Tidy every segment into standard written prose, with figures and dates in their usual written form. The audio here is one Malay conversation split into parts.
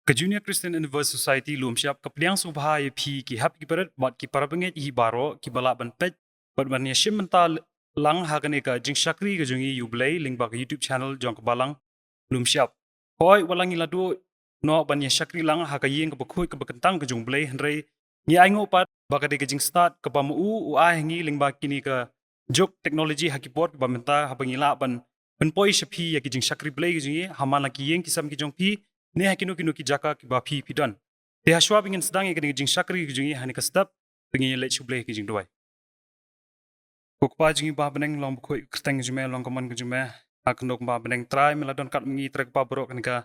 Ke Junior Christian Endeavour Society Lumshyiap kepliang subha ye phi ki hap ki berat bat ki parabenget hi baroh ki balak ban pet bat ban yashim mental lang hagane ka jing shakri ke jungi yublei ling bak YouTube channel jong ke balang Lumshyiap. Hoi walang iladu no ban shakri lang hakayeng ke bekhui ke bekentang ke jungblei henrei ni aingo pat bakade ke jing start ke pamu u ai ngi ling bak kini ke jok teknologi hakipot ke bamenta habangila ban poi shapi ya ki jing shakri blei ke jungi hamala ki yeng kisam ki jong phi ne hakino kino ki jaka ki ba phi pidan te hashwa bingin Sdang ke jing shakri ke jungi hani ka step bingin le chublei ke jing Duwai kokpa jingi ba beneng long khoi krteng jume long kaman ke jume aknok ba beneng try meladon kat mengi trek pa borok ka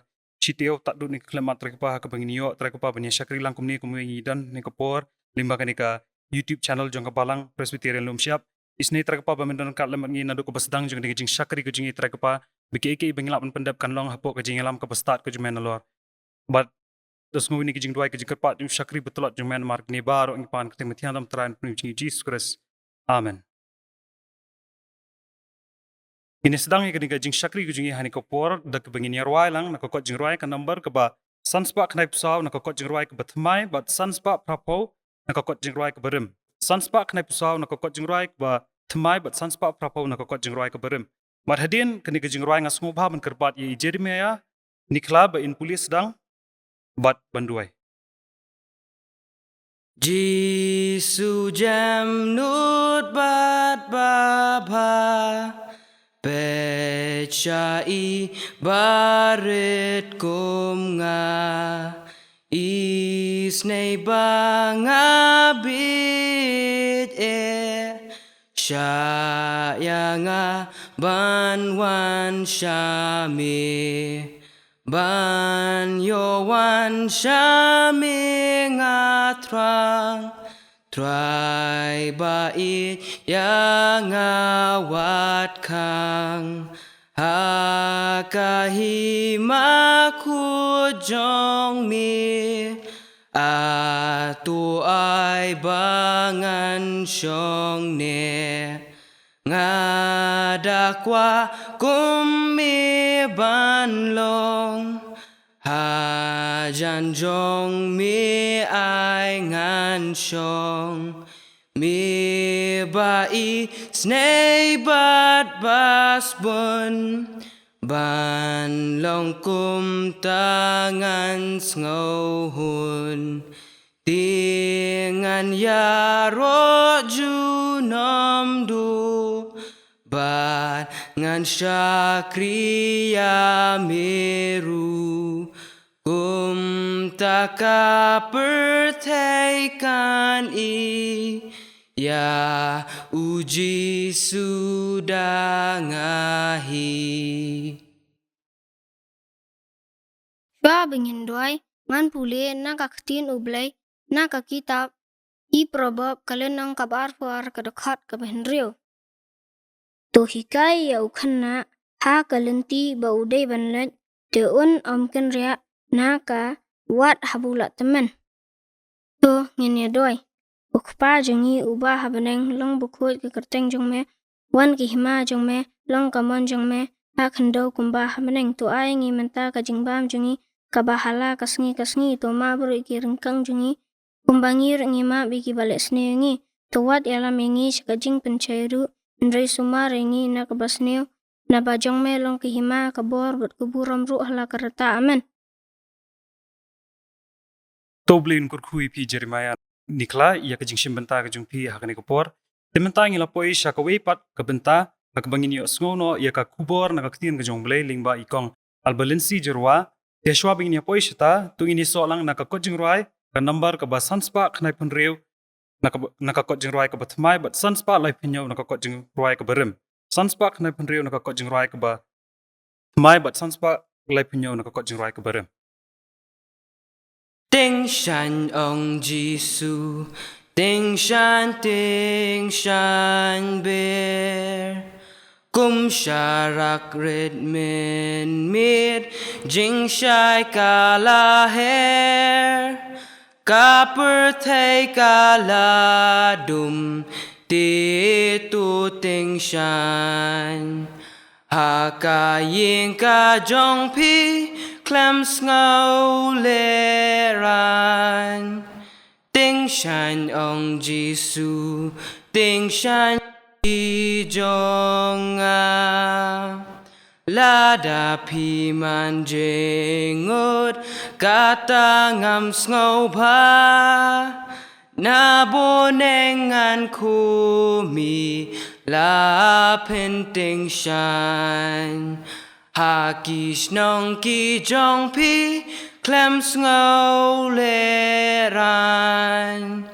chiteo tak du ni klemat trek pa ke bangin yo trek pa banya shakri lang kumni kumni dan ni kapor limba ka YouTube channel jong ka balang Presbyterian Lumshyiap isne trek pa bamendon kat lemat ngi nadu ko Sdang jong jing shakri ke jingi trek pa bike bengilap pendap kan long hapok ke jingalam ke start ke jume nalor but dos ngwi ni ke jing Duwai ke jing pat shakri betulat jong men mark ni baro ngi pan ke temetian dam tran pnu jing Jesus Christ amen. Ini Sdang ke jing shakri ke jingi hani kopor dak bengin Jyrwa lang na khot Jingrwai ka number ke ba sanspa knai pusau na khot Jingrwai ke batmai bat sanspa prapo na khot Jingrwai ke berim sanspa knai pusau na khot Jingrwai ke ba tmai bat sanspa prapo na khot Jingrwai ke berim mat hadin ke Jingrwai nga sngewbha ban kerbat ye Jeremiah Nikhla ba in pulis Sdang bat banduai Jisu jam nut bat baba Pechai barit kum nga Isnei banga bit Syaya banwan syami Ban yowan syami ngatrang Try bait yang awat kang Hakahimaku jong mi Atuai bangan syong ne Ngadakwa kumi banlong Hajan jong mi ai ngan syong Mi bai snei bat bas bun Ban long kum tangan sngau hun Tingan yaro junom du Bat ngan syakriya meru Kum taka pertaikan Ya uji sudah ngahi Ba bingin Duwai ngan pule na kaktin ublay na kakitab I probab kalen nang kabar fuar kadakhat kabenrio to hikai Iathuhkhana ha kalenti ba udai banlat te un omken ria na ka wat habula temen to ngin Duwai ukpa jongi ubah habeneng long bukhut ke kerteng jongme wan ki hima jongme long kamon jongme ha khandau kumba habeneng to ai ngi menta ka jingbam jongi kabahala kasngi to ma bro ki rengkang jongi kumbangir ngi ma biki balik sne ngi to wat yalam ngi shakajing pencairu ndrei sumar ngi na kabasneo na bajong me long ki hima kabor but kuburam ru hala karata amen. toblin kurkhui pi Jeremiah Nikhla ya ke jing shimbenta ke jung pi hakane kopor tementa ngi lapoi shakawe pat ke benta ka bangin yo sngono ya ka kubor na ka ktin ke jongblei lingba ikong Albalincy Jyrwa te shwa bingin ya poi shita tu ini so lang na ka khot Jingrwai ka number ka ba sanspa khnai pun rew na ka khot Jingrwai ka batmai bat sanspa lai pinyo na ka khot Jingrwai ka berim sanspa khnai pun rew na ka khot Jingrwai ka ba mai bat sanspa lai pinyo na ka khot Jingrwai ka berim Ting shan ong Jisu Ting shan ber Kum sharak red min mid Jing shai kala her Kaper thay kala dum Ti tu ting shan Haka yin ka jong pi klem sngau leran Ting shan ong Jisu Ting shan jong Lada pi man jengut Kata ngam sngewbha Na bonengan kumi La penting shan Hakish nong ki jong pi Klem sngau leran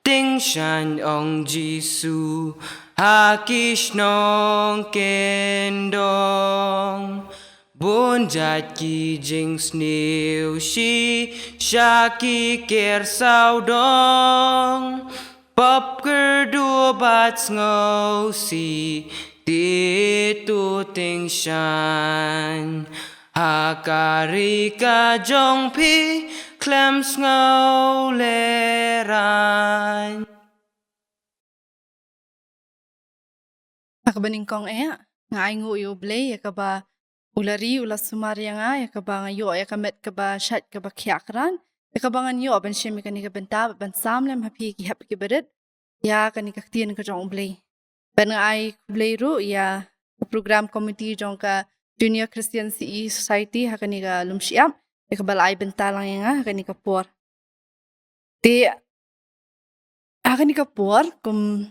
Ting shan ong Jisu Hakish nong kendong Bunjat ki jing snew shi Shaki ker sao dong Pop kerdu bat ngau si Ti tu ting shan Hakarika jong pi Klem ngau leran Akabaning kong nga ingo yo blay yakaba ulari ula sumari nga yakaba nga yo yakamet kaba shat kaba kyakran yakaba nga yo ban Syiem kanika bynta ban samlem happy ki happy ki bedet ya kanika tien ka jong blay ban nga ai blay ru ya program committee jong ka Junior Christian CE Society hakanika Lumshyiap yakaba lai bynta lang nga kanika por te hakanika por kum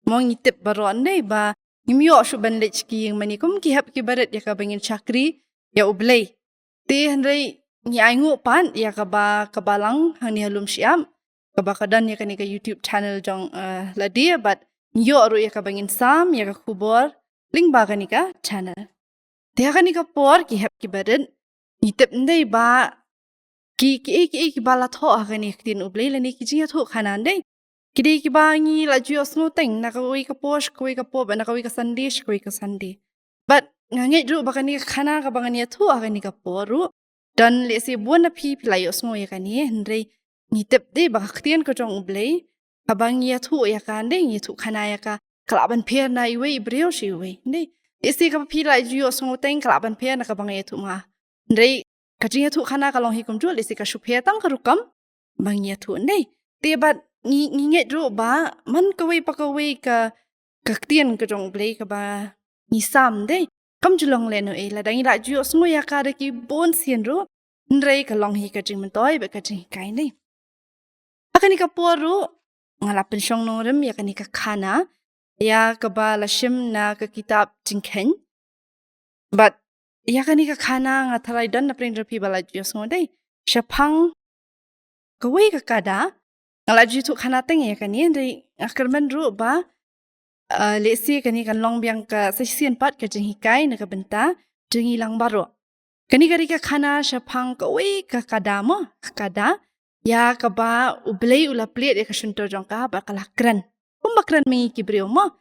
mong itip baron day ba Ngimyo shu ban lech ki yang manikum ki hap ki barat ya ka bangin chakri ya ublay. Ti handray ngi aingu pan ya ka ba kabalang hang ni Lumshyiap ka ba kadan ya kanika YouTube channel jong ladia but ngyo ru ya ka bangin sam ya ka kubor ling ba kanika channel. Ti kanika por ki hap ki barat nitip ndai ba ki bala tho kanika tin ublay lani ki Iathuhkhana ndai. Kidi kibangi la juos nguteng nakawi ka posh kawi ka po ba nakawi ka sandish kawi ka sandi but nganget ru bakani khana ka bangani athu akani ka poru dan le se buana phi pilayos ngo ya kani hendrei ngitep de bakhtien ka jong ublei ka bangi athu ya kan de Iathuhkhana ya ka kalaban pher na iwe ibreo shi we ne isi ka phi la juos nguteng kalaban pher na ka bangi athu ma hendrei ka Iathuhkhana ka long hi kum ju le se ka shuphe tang ka rukam bangi athu ne te bat nginget ru ba man kawai pakawai ka kaktien ka jong blay ka ba ni sam de kam julong le no e la dang la ju osngo ya ka de ki bon sien ru ndrei ka long hi ka jing man toy ba ka jing kai ne akani ka por ru ngala pensyong no rem ya kani ka khana ya ka ba la Syiem na ka kitab Jingkhen but ya kani ka khana nga thalai dan na pring rapi bala ju osngo de shapang kawai ka kada Ngala Iathuhkhana teng ya kani ndai akarman ru ba lesi kani kan long biang ka sesien pat ka jing hikai na ka bynta Jingilang baroh kani kari ka khana shapang ka wei ka kada mo kada ya ka ba ublei ula plate ya ka shunto jong ka ba kalakran kumbakran mi ki breu mo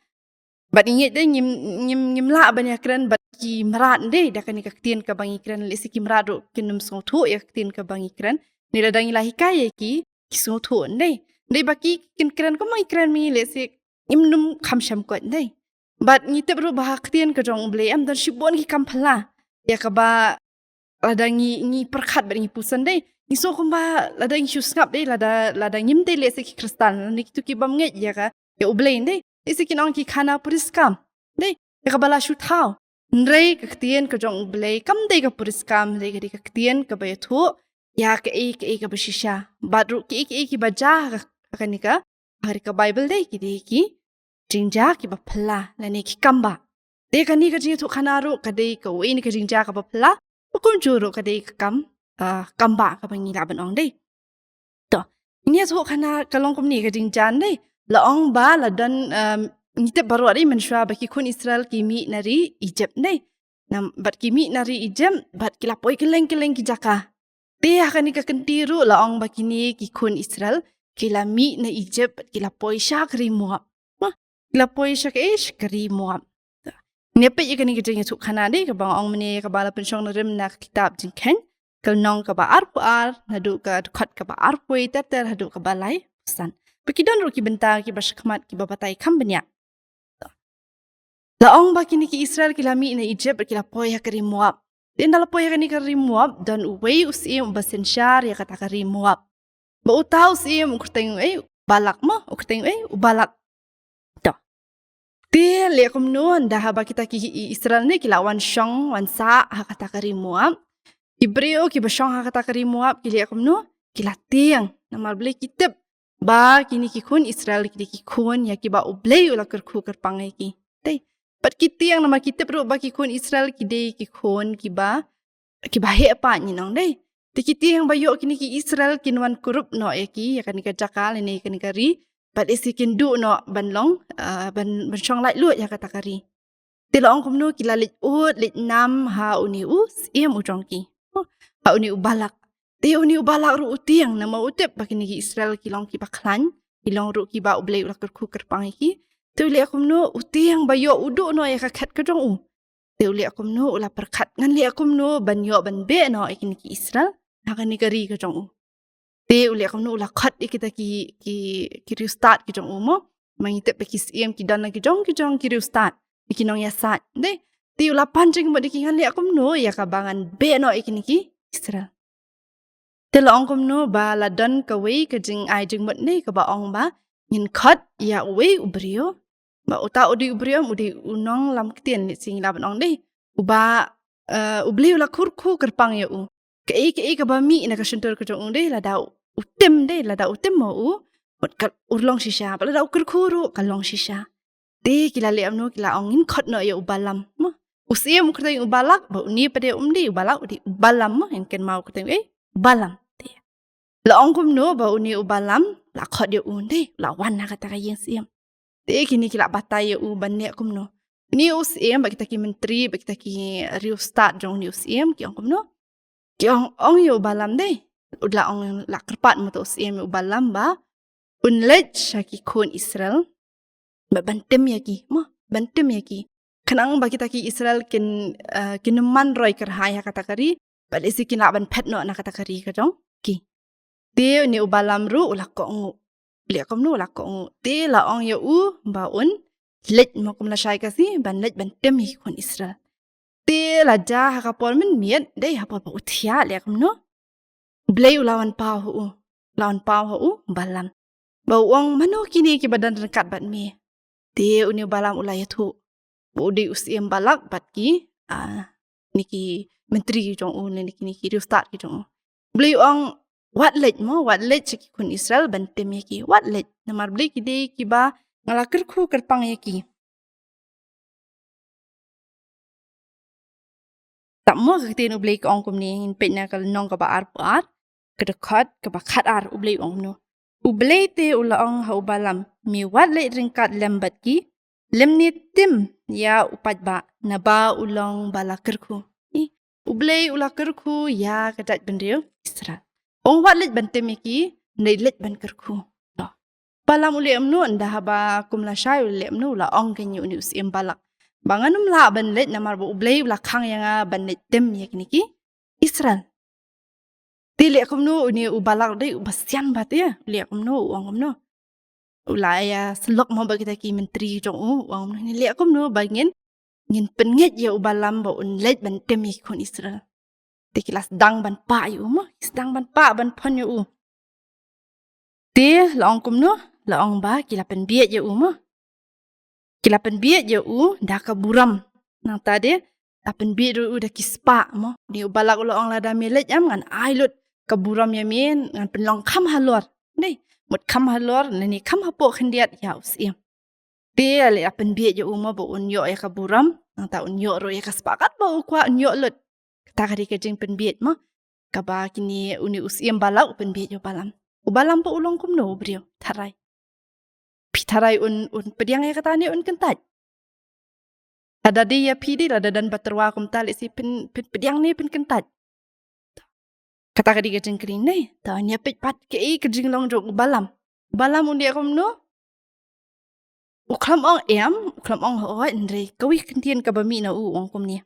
bat inget de nyim la ban ya kran bat ki mrat de da kani ka tien ka bangi kran lesi ki mrat ru kinum so thu ya tien ka bangi kran ni la dang la hikai ki kisu thu ndai ndai baki kin kran ko mai kran mi le se imnum khamsham ko ndai but ni te bru ba khtian ka jong ble am dan shibon ki kamphala ya ka ba ladangi ni perkhat ba ni pusan dai ni so kum ba ladang shus ngap dai ladang nyim dai le se ki kristal ni tu ki bam nge ya ka ya uble ndai isi ki nong ki khana puriskam dai ya ka bala shu thau ndrai ka khtian ka jong ble kam dai ka puriskam dai ka khtian ka ba thu ya ke ka bashisha badru ki baja kanika hari ka bible dei ki jingja ki bapla lani ki kamba de kani ka Iathuhkhana ru ka dei ka we ni ka jingja ka bapla hukum juru ka dei ka kamba ka bangi laban ong dei to ini Iathuhkhana ka long kum ni ka jingjan dei la ong ba la dan ni te baru ari menshwa ba ki kun Israel ki mi nari Egypt dei nam bat ki mi nari Egypt bat ki lapoi keleng ki jaka Dia akan ika kentiru la ong bakini ki kun Israel kila mi na Egypt kila poisha kri muap. Kila poisha ke kri muap. Nepe ika ni kita Iathuhkhana de ka bang ong mene ka bala pensyong na rim na kitab Jingkhen kal nong ka ba arpuar nadu ka khot ka ba arpui ter hadu ka balai pesan. Bekidon ru ki bynta ki baskmat ki babatai kam benya. La ong bakini ki Israel kila mi na Egypt kila poisha kri muap. Dia nalapo ya kani kari muap dan uwei Syiem basensyar ya kata kari muap. Ba utau Syiem ukurteng balak mo ukurteng ubalak. Dah. Dia lekom no dah ba kita ki Israel ni kila wan syong wan sa ha kata kari muap. Ibreo ki basyong ha kata kari muap ki lekom no kila tiang namal beli kitab ba kini ki kun Israel ki kun ya ki ba ublei ula kerku kerpangai ki. Dai. Pat kita yang nama kita perlu bagi kun Israel kidei ki kon ki ba he apa ni nong dei. Ti kita yang bayo kini ki Israel kinwan kurup no ki ya kan ka jakal ini kan kari. Pat isi kin du no banlong ban syong lai lut ya kata kari. Ti long kum no kila lit ut lit nam ha uni Syiem ujong ki. Ha uni ubalak. Ti uni ubalak ru utiang nama utep ba kini ki Israel kilong ki baklan. Kilong ru ki ba ublei ula kerku kerpangai ki. Tu li akum no uti yang bayo uduk no ya kakat ke jong tu li akum no ula perkat ngan li akum no ban yo ban be no ikin ki Israel akan ni kari ke jong tu li akum no ula khot kita ki start ke jong mo mangitep pe ki Syiem ki dan ki jong ki start ki nongiasat de ti ula pancing ba ki ngan li akum no ya kabangan be no ikin ki Israel telo ongkom no ba ladan ka wei ke jing ai jing mot ne ka ba ong ba ngin khot ya wei ubrio ba uta udi ubriam udi unong lam ketien ni sing lab nong dei uba ubli ula kurku kerpang ya u ke ka ba mi na ka sentur ke jong dei la dau utem mo u mot ka urlong shisha ba la dau kurkuru kalong shisha de kila le amno kila ongin khot no ya ubalam mo Syiem kertai ubalak ba uni pade umdi ubalak udi ubalam mo en ken mau kertai ubalam de la ongkum no ba uni ubalam la khot ya u dei la wan na kata ka yeng Syiem Te kini kila batai u banne kum no. Ni Syiem ba kita ki menteri ba kita ki riu start jong ni Syiem ki ong no. Ki ong yo balam dei. Udla ong la kerpat mo to Syiem u balam ba. Unlej ki kun Israel. Ba bantem ya ki mo bantem ya ki. Kanang ba kita ki Israel kin kineman roi kerhaya kata kari. Ba lesi kin la ban pet no na kata kari ka jong ki. Te ni u balam ru ula ko ong lihat kamu nu lah kau te la ong ya baun let mau kamu la syai kasi ban let ban tem ikon Israel te la jah kapol men miet dei hapol pa utia lihat kamu nu blei lawan pau balam bau ong mano kini ki badan dekat bat me te uni balam ulai tu bu di Syiem balak bat ki niki menteri jong niki riustat ki jong blei ong Wat lej ki kun Israel bantem ya ki. Wat lej namar beli ki dei ki ba ngalakir ku kerpang ya ki. Tak mo kaktin ublei ka ong kum ni pet na kal nong ka ba ar puar ke dekat ke ba khat ar ublei ong no. Ublei te ula ong ha ubalam mi wat lej ringkat lembat ki. Lem ni tim ya upat ba na ba ulong balakir ku. Ublei ulakir ku ya kadat bendeu Israel. Ong wat lej bantem ki nei lej ban kerku. Balam ule amnu anda ba kum la syai ule amnu la ong ken yu ni Syiem balak. Banganum la ban lej namar bu ublei la khang yang ban lej tem yak niki Israel. Tile kum nu ni u balak dei basian bat ya. Le kum nu ong nu. Ula ya selok mo ba kita ki menteri jong ong ni le kum nu ba ngin penget ya u balam ba un lej ban tem ikon Israel. Tikilas Sdang ban pa yu mo. Sdang ban pa ban pon yu. Ti laong kum no. Laong ba kila pen biet yu mo. Kila pen biet yu dah ka buram. Nang tadi pen biet yu dah kispa mo. Ni ubalak laong la da melet am ngan ailut ka buram ya min ngan penlong kam halor. Nei, mut kam halor ni kam hapo khendiat ya Syiem. Ti ale pen biet yu mo bo un yo ya ka buram. Nang ta un yo ro ya ka sepakat ba kwa un yo lut. Takari ke jeng penbiet mo kaba kini uni Syiem balak penbiet yo balam ubalam pa ulong kum no brio tarai pitarai un pediang ya katani un kentat ada dia pidi ada dan baterwa kum tali si pediang ni pen kentat kata kadi ke jeng krin nei tanya pet pat ke jeng long jong ubalam undi kum no uklam ong ho ndre kawi kentien kabami na ong kum ni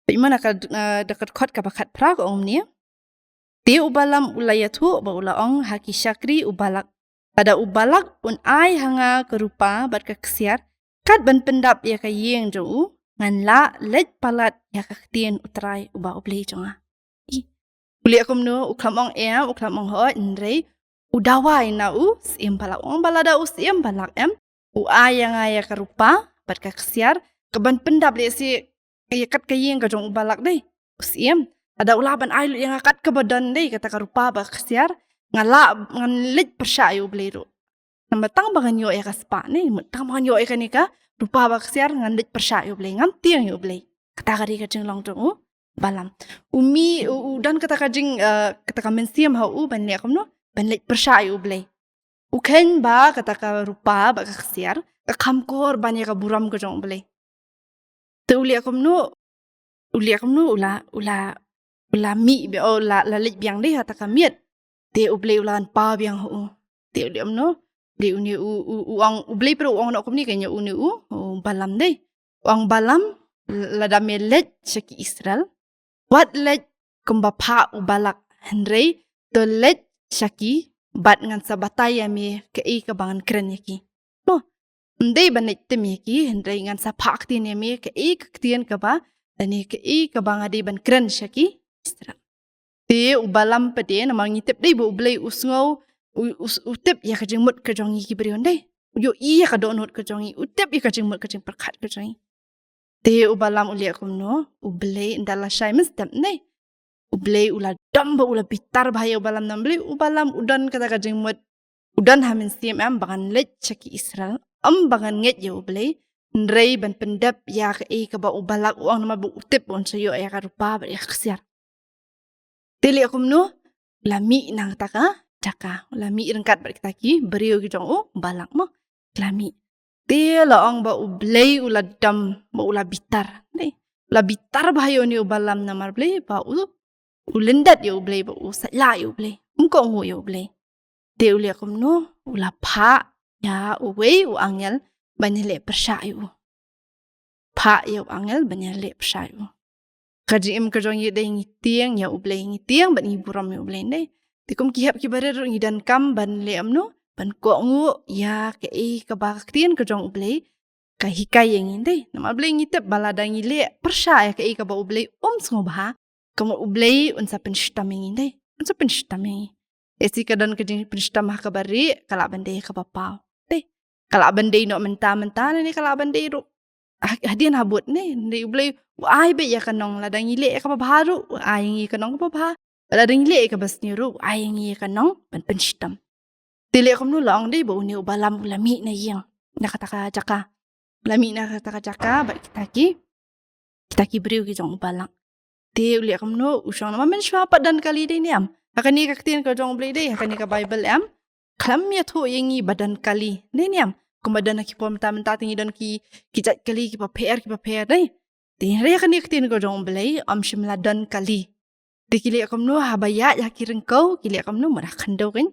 Bagaimana kalau dekat khot ka bakat prak ong ni? Ti ubalam ulayatu ba ulaong haki syakri ubalak. Pada ubalak un ai hanga kerupa bat ka kesiar kat ban pendap ya ka yeng jo ngan la lej palat ya kaktian utrai uba ublei jonga. Uli akum no uklamong uklamong ho indrei udawai na Syiem balak ong balada Syiem balak u ayang aya karupa bat kaksiar keban pendap le si ayakat kayeng ka jong balak dei Syiem ada ulaban ailu yang akat ke badan dei kata karupa ba kaksiar ngala ngan lej persya ayu ublei ro. Namatang bangan yo ya kaspa ni matang bangan yo ikanika rupa ba kaksiar ngan lej persya ayu ublei ngam tiang yu ublei. Kata kari ka jeng long jong balam umi dan kata kajing kata kamen Syiem hau ban le kamno ban lej persya ayu ublei uken ba kata ka rupa ba kaksiar ka kamkor banyak ka buram ka jong ublei te uli akamno ula mi be o la lej biang dei kata kamiet te ublei ulan pa biang hu te uli amno le uni uang ublei pro uang nak kumni kanya uni balam dei uang balam lada melej syaki Israel wat lej kembapa ubalak Henry to lej syaki bat ngan sabatai yami kei kebangan keren yaki no ndei banet tem yaki Henry ngan sapak tin yami kei kektian keba dani kei kebanga di ban keren syaki Israel te ubalam pede nama ngitip dei bu ublei usngau utip ya kajing mut kajongi ki berion dei yo iya ka donut kajongi utip ya kajing mut kajing perkat kajongi te ubalam uli akumno ublei ndala Syiem step nei ublei ula damba ula bitar bahaya ubalam nambli ubalam udan kata kajing mut udan hamin Syiem bangan lej syaki Israel bangan nget ya ublei ndrei ban pendap ya kei ka ba ubalak uang nama bu utip on sayo ya ka rupa ba ya kesiar teli akumno lami nang taka jaka lami rengkat bar kita ki beriu ki jong balak mo lami te laong ba ublei ula dam ba ula bitar nei ula bitar bahayo ni ubalam namar blei ba ulendat ya ublei ba usala ya ublei mko ngo ya ublei te uli akumno ula pha ya uwei angel banyale persyayu pha ya angel banyale persyayu kajim kajong ye dei ngitiang ya ublei ngitiang ban iburam ya ublei nei tikum kihap ki barer ngidan kam ban le amno ban ko ngu ya kei ka baktian ka jong ublei ka hikai yang inde nama ublei ngitep balada ngile persya ya kei ka ba ublei sngewbha kamu ublei unsa penstam yang inde unsa penstam yang esi kadan ka jing penstam ka bari kala bande ka bapau deh kala bande no menta ni kala bande ro hadian habut ne ndei ublei ai be ya kanong lada ngile ka baharu ai ngi kanong ka ba Bala ringle ka bas ni ru ayang iya kanong ban penstam. Tili akum no lang dei bo ni ubalam ulami na yang nakataka jaka. Ulami nakataka jaka ba kita ki beriu ki jong ubalang. Te uli akum no usang nama men syapa dan kali dei ni am. Akani kaktian ka jong blei dei akani ka Bible am. Klam ya thu yengi badan kali dei ni am. Kumadan ki pom tam ta tingi dan ki jat kali ki pa per dei. Te re akani kaktian ka jong blei am shimla dan kali. Di kili akam no habaya ya kireng kau kili akam no marah kandau kan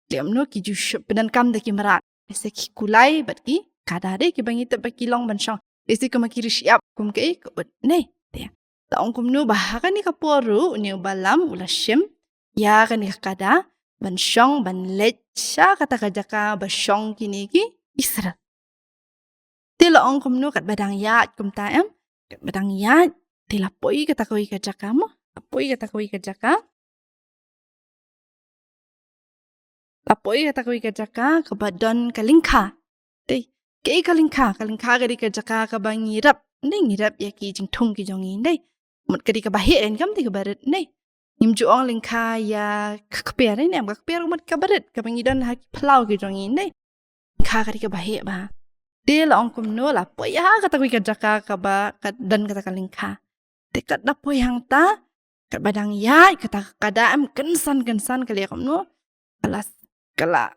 kili akam no ki jusyup pedan kam da ki marat desi ki kulai bat ki kada de ki bangi te baki long ban syang desi ka makiri siap kum ke kot ne te taong kum no bahaka ni kaporu ni balam ula Syiem ya kan ni kada ban syang ban lecha kata kajaka ba syang kini ki Israel te laong kum no kat badang ya kum ta kat badang ya te lapoi kata koi kajaka mo Lapoi kata koi kajaka ke badan kalingka. Dei, kei kalingka gadi kajaka ke bang ngirap. Dei ngirap ya ki jing thong ki jongi dei. Mut gadi ke bahit en kam ti ke baret dei. Nim juong lingka ya keper ni am keper mut ke baret ke bang idan ha plau ki jongi dei. Ka gadi ke bahit ba. Dei la ong kum no lapoi ya kata koi kajaka ke ba dan kata kalingka. Dekat lapoi hang ta kat badang ya kata kadam kensan kali akam no kala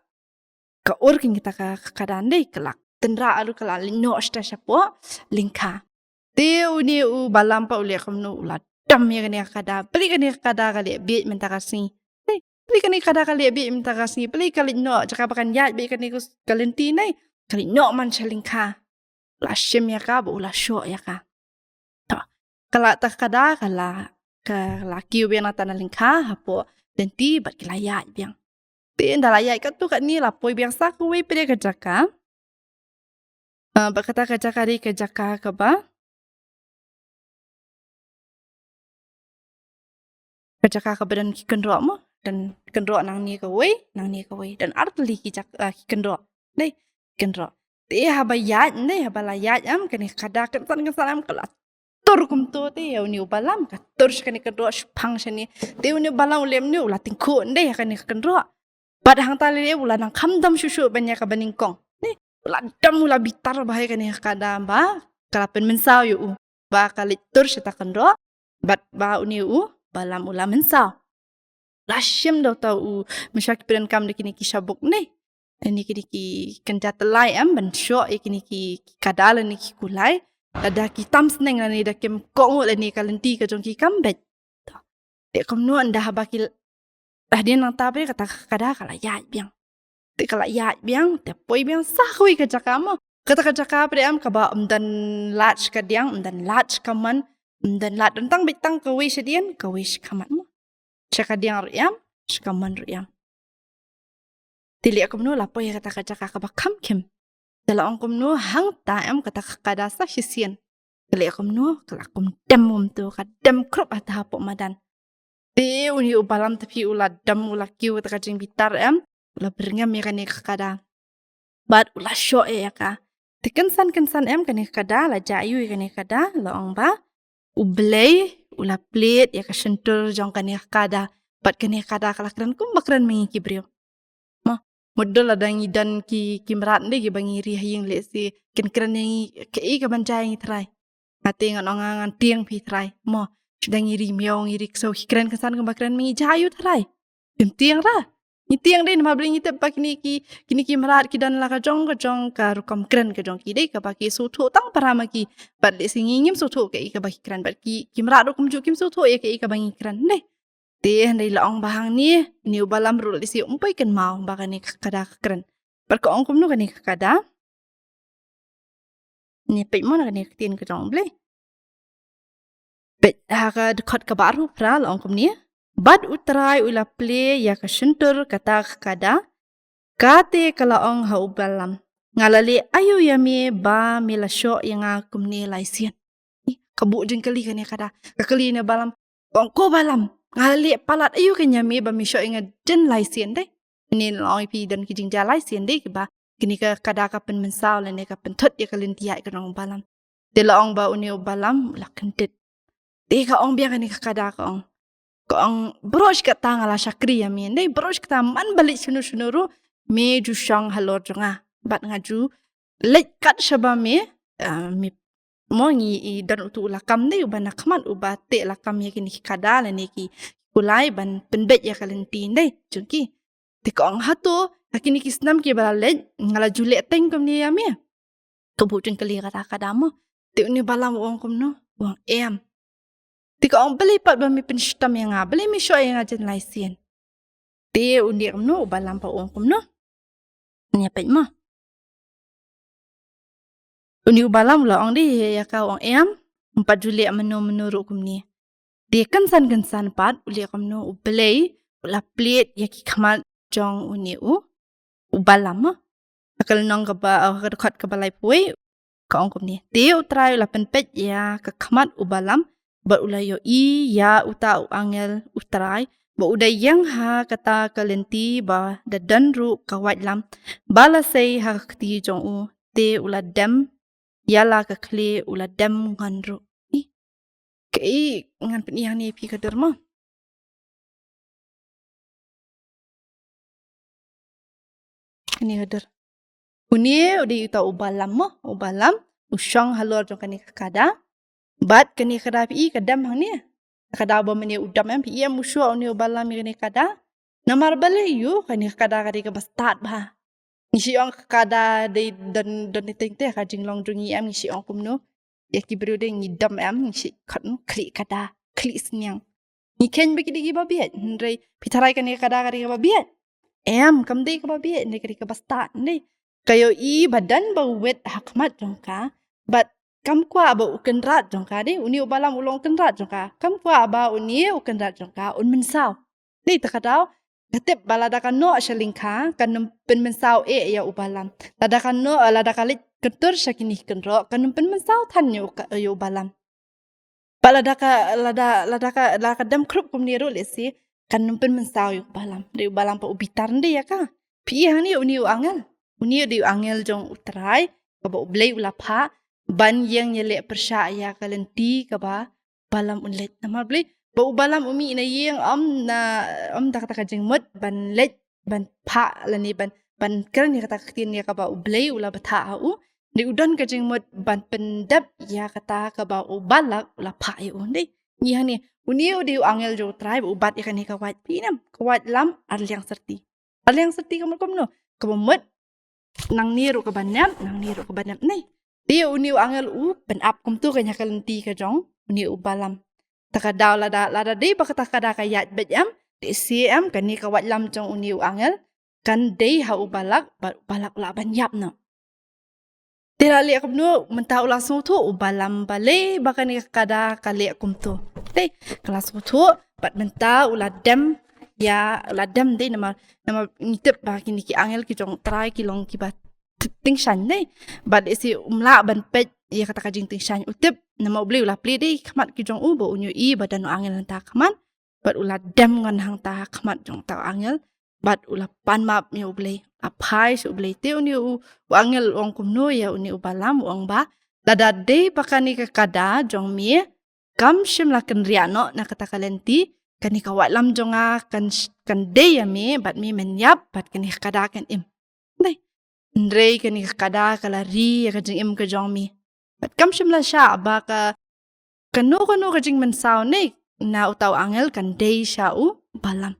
ka orking kita ka kadang dei kala tendra alu kala lino sta syapo lingka te uni balam pa uli akam no ula dam ya kani kada beli kani kada kali bi minta kasih beli kani kada kali bi minta kasih beli kali no jaka pakan ya bi kani kus kalenti nai kali no man lingka la Syiem ya ka bo ula syo ya ka kala tak kada kala ka laki ubiang na tanah lingka hapo denti bat kilayat biang te ndalayat kat tu kat ni lapoi biang sa kuwe pede kajaka ba kata kajaka di kajaka ka ba Kajaka ka badan ki kendro mo dan kendro nang ni ka wei dan artli ki kendro dei kendro te haba yat dei haba la yat am kani kada kan am kala tur kum to te ya uni balam ka tur kani kendro pang shani te uni balam lem ni ula tingku dei kani kendro bad hang tali le ula nang khamdam shushu banya ka baningkong dei ula dam ula bitar bahai kani kada ba kala pen mensau yu ba kali tur shita kendro bad ba uni balam ula mensau Syiem dah tahu masyarakat peran kam de kini ki sabuk ni. Ini kini ki kenja telai am ban syok kini ki kadal ni ki kulai. Ada ki tam seneng ni dah kem kong le ni kalenti ka jong ki kambet. Dek kom nu anda habaki dah dia nang tabe kata kada kala yat biang. Te kala yat biang te poi biang sahwi ka jakamo. Kata ka jakap de am ka ba dan lat ka diang dan lat kaman dan lat tentang bitang ka wish dian ka wish kaman mo. Caka diang riam, sekaman riam. Tili aku menu lapo ya kata caka kabakam kim. Dalam aku menu hang taam kata kadasa Syiem. Tili aku menu kelakum dem tu kadem krop atau hapok madan. Te uni ubalam tapi ula dem ula kiu kata kacing bitar ula beringam ya kani kada. Bad ula syok ya ka. Te kensan kani kada la jayu ya kani kada la ong ba. Ublay ula plate ya ka sentur jong kani kada bat kani kada kala kran kum bakran mengi kibriu mo modal ada ngidan ki kimrat de ki bangi ri haying le si ken kran yang ke ka banjai ngi trai ate ngan ongangan tiang pi trai mo sedang iri miong iri so kran kesan kum bakran mengi jayu trai tiang ra ni tiang de ma bling ite pak ni ki marat ki dan la ka jong ka rukam kran ka jong ki de ka baki su thu tang parama ki bat le singi ngim su thu ke ka baki kran bat ki marat rukum ju kim su thu ya ke ka bangi kran de te handai la ong bahang ni balam ru le si umpai kan mau baka ni kada kran bat ko ong kum nu ka ni kada ni pe mo na ni tin ka jong ble bet ha ka khot ka baroh pra la ong kum ni Bad utrai ula ple ya ka sentur kata kada kate kala ong ha ubalam ngalali ayu yami ba mila syok yang akum ni laisian kabu jeng kali kan ya kada kakali ne balam ko balam ngalali palat ayu kan yami ba mi syok yang jen laisian deh ni long pi dan ki jingja laisian deh ba kini ka kada ka pen mensau le ne ka pen thot ya kalin tiai ka ong balam de la ong ba uni ubalam la kendet de ka ong biang kan ka kada ka ong Kong brosh kata ngala syakri ya mi ndai brosh kata man balik sunu me ju shang halor jonga bat ngaju lek kat shaba me mo ngi dan utu lakam ndai ubana khamat ubate lakam ya kini kada la ne ki kulai ban pendet ya kalenti ndai chungki te kong hato akini ki snam ki bala lek ngala jule teng kom ni ya mi kebu kali kata kada mo te uni balam wong kom no wong Tika ong beli pat bami penstam yang beli mi syo yang ajen laisian. Te undi kamno balam pa ong kamno. Nya pet mo. Undi balam la ong di ya ka ong 4 Juli menurut kumni. Te kensan pat uli kamno ubelei ula plate ya ki kamal jong uni balam mo. Akal nong ka ba khot ka balai puai ka ong kumni. Te utrai la penpet ya ka kamat ubalam Ba ulayo ya uta angel utrai ba uday yang ha kata kalenti ba dadan ru kawat lam bala say ha kti jong u te ula dem yala ka kle ula dem ngan ru kei ngan peniang ni pi kader mo ini kader unie uday uta ubalam mo ubalam usang halor jong kani kada Bat kani kada pi kadam hang ni. Kada ba meni udam am pi am musu ni balam kani kada. Namar bale yu kani kada kadi ka bastat ba. Ngisi ong kada de dan ni tengte ka jinglong jungi am ngisi ong kumno. Ya ki bro de ngidam am ngisi kan kli kada kli snyang. Ni ken be kidi ba biet ndrei pitarai kani kada kadi ka ba biet. Am kam de ka ba biet ni kadi ka bastat ni. Kayo badan ba wet hakmat jongka. But Kam kwa ba ukenrat jongka de uni ubalam ulong kenrat jongka. Kam kwa ba uni ukenrat jongka un mensau. Ni takadaw katep baladakan no asyalingka kan pen mensau ya ubalam. Ladakan no ladakalit ketur syakini kenro kan pen mensau tan yo ubalam. Ba lada dam krup kum ni ro le si kan numpen mensau yu balam. De balam pa ubitar ndi ya ka. Pi hani uni u angel. Uni di angel jong utrai ka ba ublei ulapa ban yang yele persya ya kalenti ka ba balam unlet nama blei ba balam umi na yang am tak tak jeng mut ban let ban pa lani ban keren ya kata tin ya ka ba ublei ula bata au di udan ka jeng mut ban pendap ya kata ka ba ubalak ula pa ya undi ni hani uni di angel jo trai ubat ya kan ka wat pinam ka wat lam arliang serti kamar komno ka mut nang niru ka banam nei dia uni angel pen ap kum tu kanya kalenti ka jong uni balam takadaw lada de bakata kada kayat bejam de Syiem kan ni ka wat lam jong uni angel kan de ha balak la banyap no tira le kum no mentau langsung tu balam bale bakan ni kada kale kum tu de kelas tu bat mentau uladam ya ladam de nama ngitep ba kini ki angel ki jong try ki long ki bat ting shan dei bat isi umla ban pet ya kata kajing ting shan utip nama beli ulah pli dei khamat ki jong bo unyu I badan angel ta khamat bat ulah dam ngan hang ta khamat jong ta angel bat ulah pan map mi ublei apai su ublei te unyu angel ong kumno ya unyu balam ong ba dada dei pakani ka kada jong mi kam shim la kan riano na kata kalenti kani ka walam jonga kan dei ya mi bat mi menyap bat kani kada kan im dei Ndrei kani kada kalari ya kajing im ka jong mi. Bat kam shim la sha ba ka kanu kajing mensau ne na utaw angel kan dei sha u balam.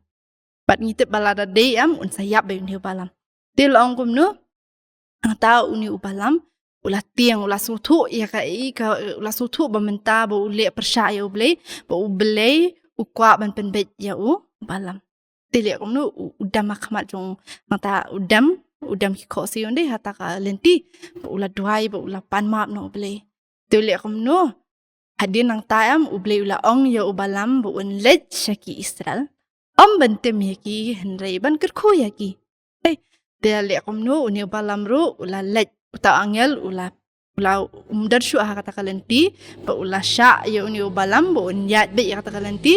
Bat ngitip balada dei am un sayap ba uni balam. Til ong kum nu ang tao uni u balam ulah tiang ulah sutu ya ka ulah sutu ba menta ba ule persya ya ublei ba ublei ukwa ban penbet ya u balam. Til ya kum nu udam akmat jong ang ta udam ki khot si onde hata ka lenti ula Duwai ba ula pan map no ble tole kom no adin nang taam uble ula ong ya ubalam bu un let shaki Israel bentem ya ki henrei ban kerkhu ya ki tole kom no uni ubalam ru ula let uta angel ula umdar shu kata ka lenti ba ula sha ya uni ubalam bu un yat be ya kata ka lenti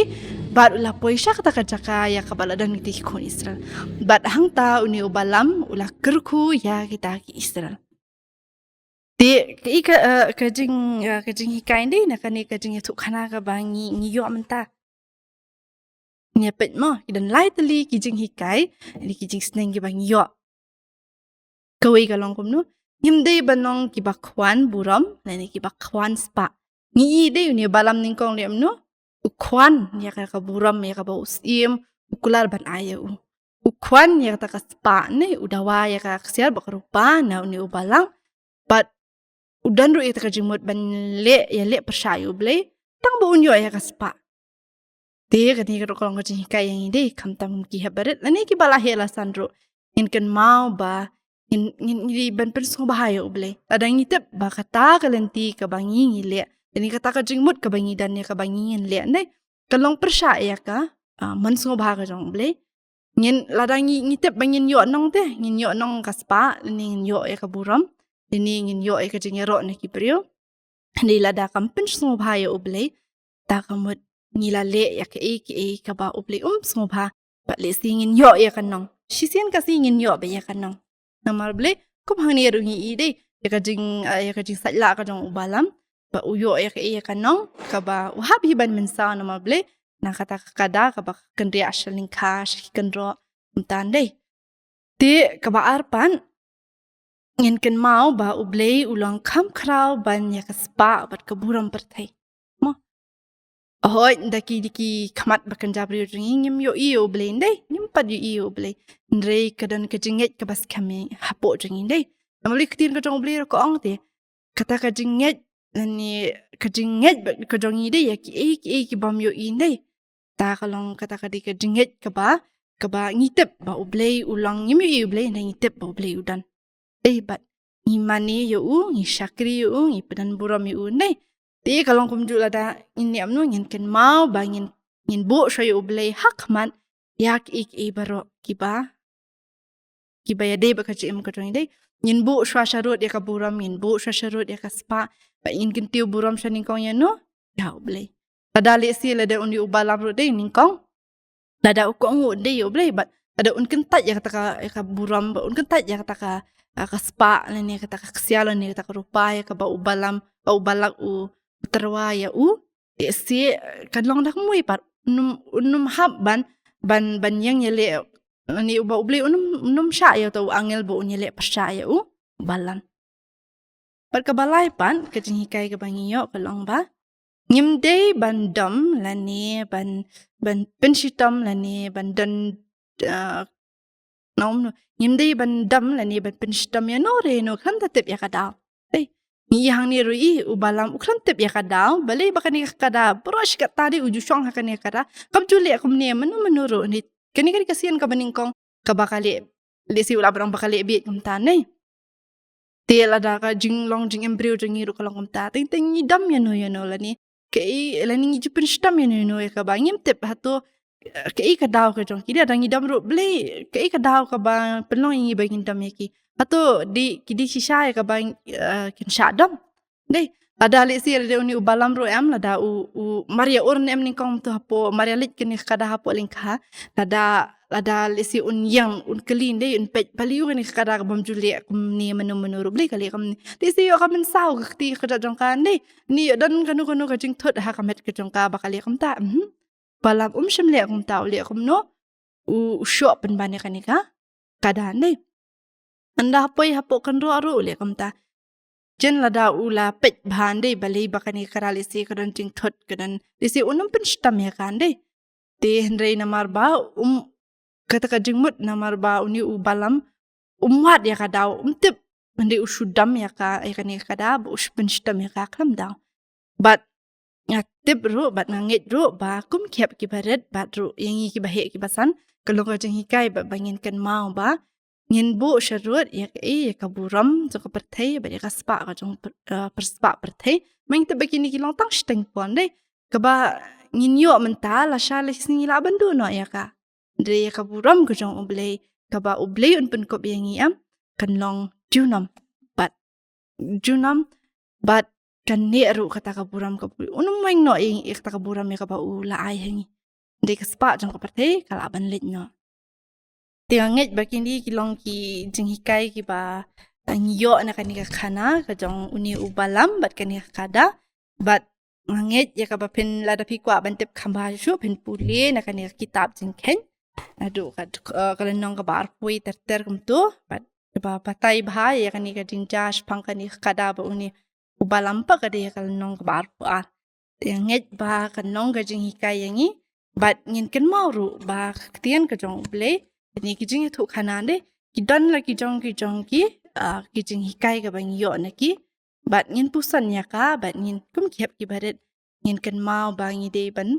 bat ulah poisha kata kajaka ya kabaladan kita kon Israel. Bat hang ta uni ubalam ulah kerku ya kita ki Israel. Di kajing hikain deh nak ni kajing Iathuhkhana ka bangi ngiyo menta. Nyepet mo dan lai teli kajing hikai ni kajing Sdang ki bangi yo. Kawai kalong kum nu nyimdei banong ki bakwan buram ni ki bakwan spa. Ngi deh uni balam ningkong liam nu ukwan ya ka buram ya ka ba Syiem ukular ban ayu ukwan ya ka spa ne udawa ya ka ksiar ba rupa na uni ubalang bat udan ru ya ka jimut ban le persyayu ble tang ba unyo ya ka spa te ka ni ka kolong ka jing kai yang ide kamtam ki habaret lani ki bala hela sandro in kan mau ba in ban persong bahaya ble ada ngitep ba kata kalenti ka bangi ngile Ini kata ka jingmut ka bangi dan ya ka bangi ngin le ne kalong persya ya ka man sngewbha ka jong ble ngin ladang ngitep bangin yo nong te ngin yo nong ka spa ni ngin yo ya ka buram ini ngin yo ya ka jingero ne ki prio ni lada kampen sngewbha ya uble ta kamut ngila le ya ka ka ba uble sngewbha ba le singin yo ya ka nong shisian ka singin yo ba ya ka nong namar ble kum hang ni ru ngi ide ya ka jing satla ka jong ubalam ba uyo ya ka nong ka ba wahabi ban mensa na mable na kata kada ka ba kendri asal lingka kendro mtande ti ka ba arpan ngin ken mau ba ublei ulang kam kraw ban ya ka spa bat ka buram pertai mo ahoy daki kamat ba kan jabri ringim yo iyo ublei ndai nim pad yo iyo ublei ndrei kadan ka jinget ka bas kami hapo ringin dai namali kitin ka jong ublei ko ong te kata ka jinget Nani kajinget ka jong ide ya ki bam yo inde ta kalong kata ka di kajinget ka ba ngitep ba ublei ulang ngimi ublei na ngitep ba ublei udan bat ngimani yo ngi syakri yo ngi pedan buram yo ne ti kalong kum jula da ini amno ngin ken mau ba ngin bu shay ublei hakman yak baroh kiba ya de ba ka jim ka jong ide ngin bu syarut ya ka buram ngin bu syarut ya ka spa ba ingin tiu buram shaning kong ya no ya boleh lada lesi lada undi ubalam ro dei ningkong lada ukong dei yo boleh bat ada un kentat ya kata ka buram un kentat ya kata ka spa ni kata ka kesialan ni kata ka rupa ya ka ba ubalak u terwa ya si kan long dak mui pat unum hab ban yang yele ni uba ubli unum sya ya tau angel bo unyele pasya ya balan pat ka balai pan ka jing hikai ka bangiyo ka long ba nyimdei ban dam lani ban penshitam lani ban dan nom nyimdei ban dam lani ban penshitam ya no re no kan tatip ya kada ni yang ni rui ubalam ukran tip ya kada balai bakani kada brush kat tadi uju syong hakani kada kam jule akum ne menuru ni kani kasian ka baningkong ka bakali lesi ula barang bakali bit kum tanai tel ada ka jinglong jing embrio jingiru kalong kum ta ting ting ni dam ya no lani kei lani ngi jupen stam ya no ya ka bangim tip hatu kei ka daw ka jong kidi ada ngi dam ro blei kei ka daw ka ba pelong ngi bangin dam ya ki atau di kidi sisa ya ka bang kin syadam deh ada lesi ada uni ubalam ro am lada maria urn em ning kong tu hapo maria lit kin kada hapo lingkha lada lesi un yang un kelin deh un pej paliu kin kada ka bam juli kum ni menu ro blei kali kam lesi yo kam sau ti kada jong kan deh ni dan kanu ka jing thot ha kamet ka jong ka bakali kam ta balam shemle kum ta ule kum no shop pen bane kanika kada deh anda hapo kan ro le kam ta jen lada ula pej bhan dei balei bakani karali si kadan ting thot kadan lisi unum pen stam ya kan dei te hendrei namar ba kata ka jingmut namar ba uni ubalam wat ya kadau tip ande usudam ya ka ikani kada us pen stam ya ka kram daw bat tip ro bat ngit ro ba kum khep ki baret bat ro yangi ki bahe ki basan kalong ka jing hikai ba bangin kan mau ba ngin bu sharut ya ka buram jo ka perthai ba ya ka spa ka jong perspa perthai main te bakini ki long tang steng pon dei ka ba ngin yo menta la sha le singi la bandu no ya ka de ya ka buram ka jong ublei ka ba ublei un pun ko biangi am kan long junam bat kan ne ru kata ka buram ka unum main no ing kata ka buram ya ka ba la ai hangi de ka spa jong ka perthai kala ban lit no tianget bakini kilong ki jinghikai ki ba angyo na kanika khana ka jong uni ubalam bat kanika kada bat nganget ya ka ba pen lada pikwa bantep khamba shu pen pule na kanika kitab jingken adu ka kalenong ka bar pui ter kum tu bat ba patai bha ya kanika jingjas phang kanika kada ba uni ubalam pa kada ya kalenong ka bar pu ar tianget ba kanong ka jinghikai yangi bat ngin ken mauru ba ktian ka jong ble ni ki jing Iathuhkhana de ki don la ki jong ki jing hikai ka bang yo na ki bat ngin pusan ya ka bat ngin kum khep ki baret ngin kan mau bang i de ban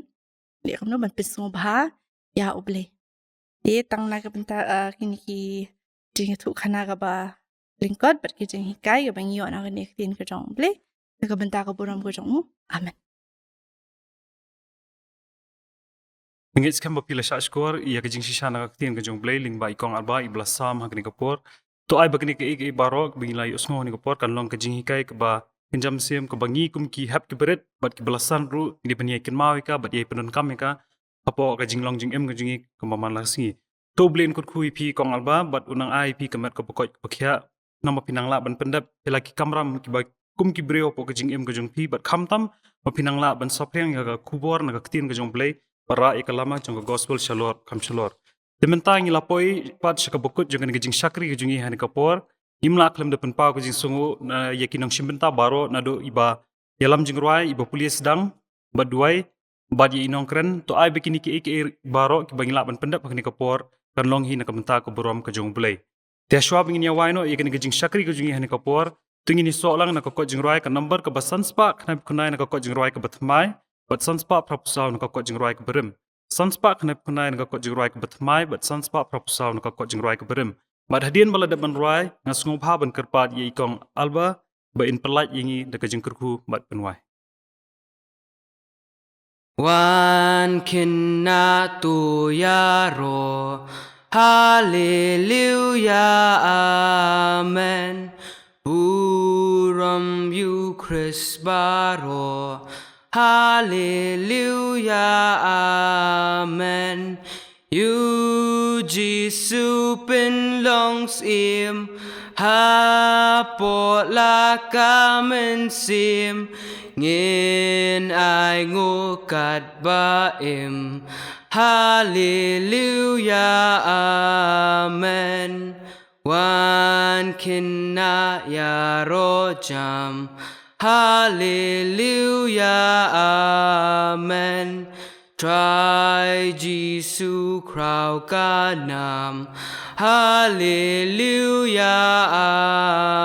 le kam no ban sngewbha ya uble de tang na ka bynta kini ki jing Iathuhkhana ka ba lingkot bat ki jing hikai ka bang yo na ka ni tin ka jong uble ka bynta ka buram ka jong amen Ngit skam bapila sha skor ia ka jing sisa na ka tin ka jong blei ling ba ikong alba ibla sam ha ka ni kapor to ai bagni ka ik barok bingila yusngo ni kapor kan long ka jing hikai ka ba pinjam Syiem ka bangi kum ki hap ki beret bat ki belasan ru ni bani kin mawi ka bat ye penun kam ka apo ka jing long jing em ka jing ka maman lasi to blain kut kui pi kong alba bat unang ai pi ka mat ka pokoj pakhya nama pinang la ban pendap pelaki kamram ki ba kum ki breo po ka jing em ka jong pi bat khamtam ma pinang la ban sopreng ya ka kubor na ka tin ka jong blei para ikalama jong gospel shalor kam shalor dementang ilapoi pat shaka bukut jong ni jing shakri ka jungi han kapor imla klam de penpa ko jing sungu na yakinong shimbenta baroh na do iba yalam Jingrwai iba pulis Sdang ba Duwai ba di Nongkren to ai bekini ki baroh ki bangila ban pendap ni kapor kan long hi na kamenta ko borom ka jong bulai te shwa bingin ya waino yakin jing shakri ka jungi han kapor tungini so lang na ko Jingrwai ka number ka basan spa khnap khunai na ko Jingrwai ka bathmai bat sanspa proposal na ko Jingrwai ka berim sanspa khnap khunai na ko Jingrwai ka bathmai bat sanspa proposal na ko Jingrwai ka berim bat hadian bala de banruai na sngewbha ban kerpat ye ikong alba ba in pelat yingi de ka jingkurku bat penwai Wan Khynnah tu yaro Hallelujah Amen Buram you Chris baroh Hallelujah, Amen. You Jesus bên long Syiem, ha bột la ca men Syiem, nghiên ai ngô cát ba im. Hallelujah, Amen. Wan Khynnah ya ro jam. Hallelujah, Amen. Try Jesus crow ka nam. Hallelujah,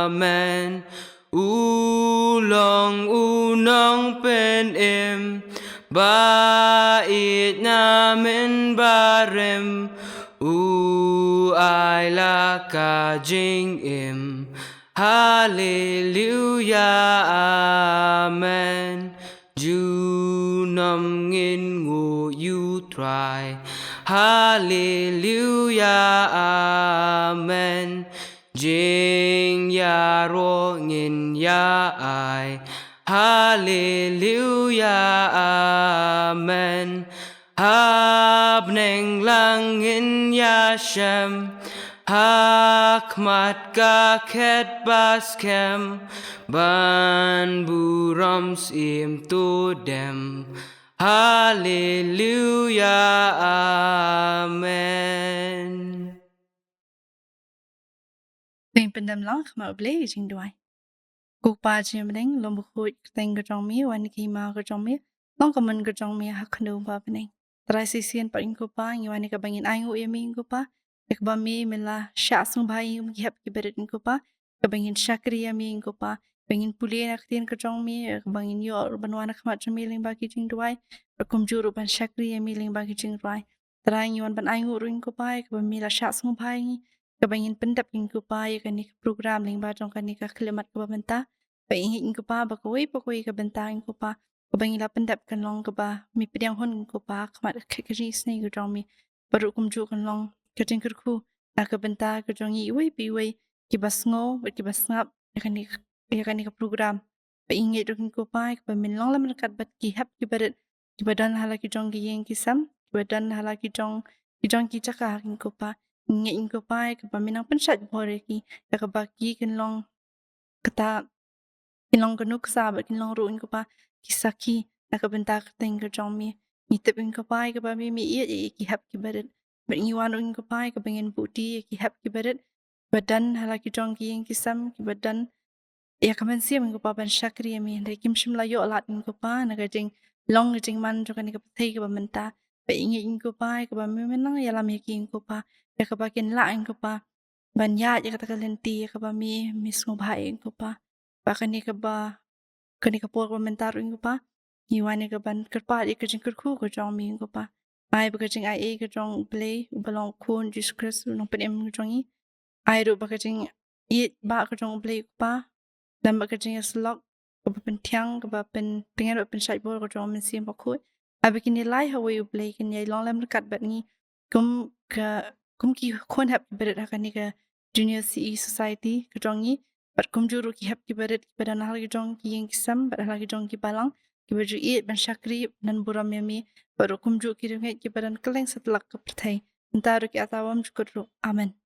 Amen. Long nong pen im. Ba it namin barem. Ai la ka jing im. Hallelujah, Amen. Ju nam ngin ngô you try. Hallelujah, Amen. Jing ya ro ngin ya ai. Hallelujah, Amen. Hab neng lang ngin ya shem. Hakmat ka khet bas kem. Ban buram Syiem to dem. Hallelujah, Amen. Tên pendam lang khma ble Jingrwai. Cục ba Syiem đeng lom khot tên cái trong mi wan ki ma cái trong mi long kaman cái trong mi haknu ba beneng. Trai sisian pa in kupa ngi wan ka bangin ai ngu yemi in kupa. Ek ba mi mela sha sung ba in ki hap ki beret in kupa. Ka bangin shakri yemi in kupa. Bangin puli nak tien cái trong mi ek bangin yo ban wan khma trong mi ling ba ki Jingrwai. Kum juru ban shakri yemi ling ba ki Jingrwai. Trai ngi wan ban ai ngu ru in kupa ek ba mi la sha sung ba ngi. Kabangin pendap in kupa ya kan program ling ba jong kan ka klimat ka benta pa in kupa ba ko ka benta in kupa kabangin la pendap kan long ka ba mi pediang hon in kupa khamat khri snei ga jong mi baru kum ju kan long ka ting khu na ka benta ka jong i pi wei ki bas ngo ba ki bas ngap ya kan ka program pa in nge in kupa ka min long lam kat bat ki hap ki baret ki badan hala ki jong ki yeng ki sam ki badan hala ki jong ki chaka in kupa nge in kupa ka paminang pensat bore ki ya ka baki kin long kata kin long kanuk sa ba kin long ru in kupa ki saki na ka benta ka teng ka jong mi tip in kupa ka ba mi ki hap ki baret ba ngi wan in kupa ka bengin buti ki hap ki baret badan hala ki jong ki yang ki sam ki badan ya ka man Syiem in kupa ban shakri mi le kim shim la yo lat in kupa na ka jing long jing man jo kan ka thei ka ba menta ba ngi in kupa ka ba mi Nongyalam ki in kupa ya ka ba kin la in kupa ban ya ka ta lenti ka ba mi sngewbha in kupa ba kan ka ba kan ka por komentar in kupa ni wan ka ban kerpa ka jing khu ka jong mi in kupa ai ba ka jing ai ka jong play balong khon Jesus Christ nong pen em ka jong i ai ro ba ka jing i ba ka jong play kupa dan ba ka jing slok ka ba pen thiang ka ba pen pengen ba pen sai bor ka jong min Syiem ba khu ai ba kin lai hawe you play kin yai long lam kat bat ni kum ki khon hap beret kan ka junior CE society ka jong i bat kum juru ki hap ki beret ki badan hal ki jong ki yang kisam bat hal ki jong ki balang ki baju i ban shakri nan buram yami baru kum ju ki ringai ki badan keleng setelak ke perthai entar ki atawam jukuru amen.